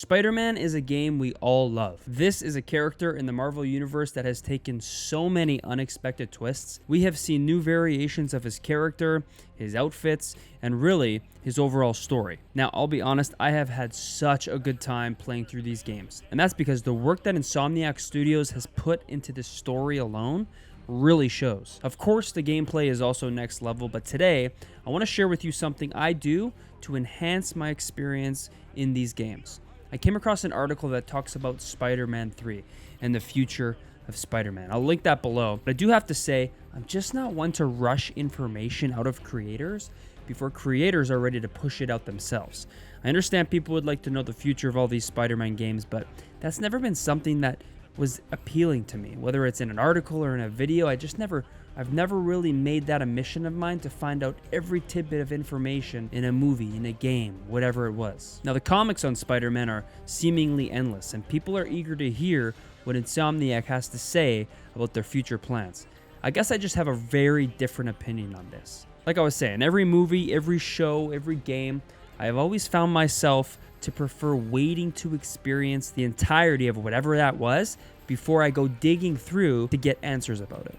Spider-Man is a game we all love. This is a character in the Marvel Universe that has taken so many unexpected twists. We have seen new variations of his character, his outfits, and really, his overall story. Now, I'll be honest, I have had such a good time playing through these games. And that's because the work that Insomniac Studios has put into this story alone really shows. Of course, the gameplay is also next level, but today, I want to share with you something I do to enhance my experience in these games. I came across an article that talks about Spider-Man 3 and the future of Spider-Man. I'll link that below. But I do have to say, I'm just not one to rush information out of creators before creators are ready to push it out themselves. I understand people would like to know the future of all these Spider-Man games, but that's never been something that was appealing to me. Whether it's in an article or in a video, I've never really made that a mission of mine to find out every tidbit of information in a movie, in a game, whatever it was. Now, the comics on Spider-Man are seemingly endless, and people are eager to hear what Insomniac has to say about their future plans. I guess I just have a very different opinion on this. Like I was saying, every movie, every show, every game, I have always found myself to prefer waiting to experience the entirety of whatever that was before I go digging through to get answers about it.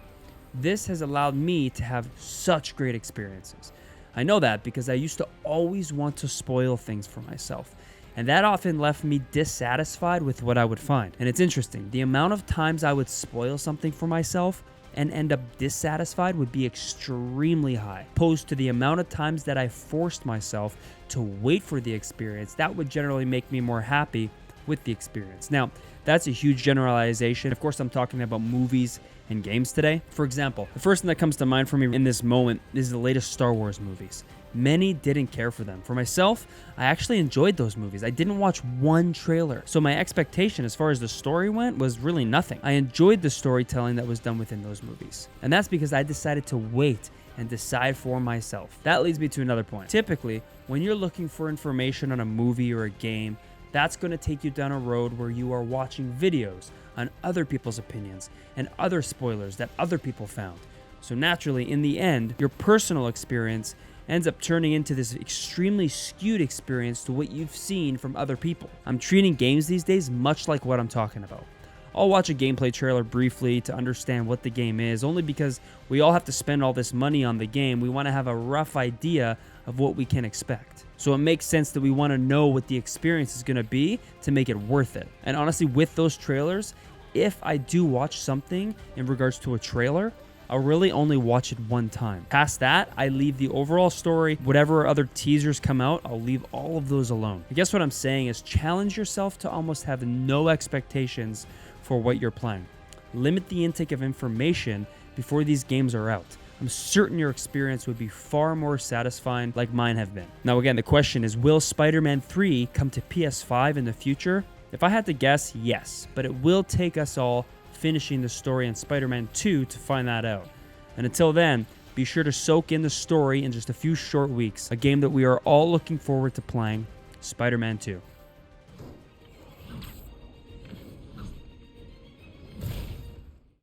This has allowed me to have such great experiences. I know that because I used to always want to spoil things for myself, and that often left me dissatisfied with what I would find. And it's interesting, the amount of times I would spoil something for myself and end up dissatisfied would be extremely high, opposed to the amount of times that I forced myself to wait for the experience. That would generally make me more happy with the experience. Now, that's a huge generalization. Of course, I'm talking about movies and games today. For example, the first thing that comes to mind for me in this moment is the latest Star Wars movies. Many didn't care for them. For myself, I actually enjoyed those movies. I didn't watch one trailer, so my expectation as far as the story went was really nothing. I enjoyed the storytelling that was done within those movies, and that's because I decided to wait and decide for myself. That leads me to another point. Typically, when you're looking for information on a movie or a game, that's going to take you down a road where you are watching videos on other people's opinions and other spoilers that other people found. So naturally, in the end, your personal experience ends up turning into this extremely skewed experience to what you've seen from other people. I'm treating games these days much like what I'm talking about. I'll watch a gameplay trailer briefly to understand what the game is, only because we all have to spend all this money on the game. We want to have a rough idea of what we can expect. So it makes sense that we want to know what the experience is going to be to make it worth it. And honestly, with those trailers, if I do watch something in regards to a trailer, I'll really only watch it one time. Past that, I leave the overall story. Whatever other teasers come out, I'll leave all of those alone. I guess what I'm saying is challenge yourself to almost have no expectations for what you're playing. Limit the intake of information before these games are out. I'm certain your experience would be far more satisfying like mine have been. Now again, the question is, will Spider-Man 3 come to PS5 in the future? If I had to guess, yes, but it will take us all finishing the story in Spider-Man 2 to find that out. And until then, be sure to soak in the story in just a few short weeks, a game that we are all looking forward to playing, Spider-Man 2.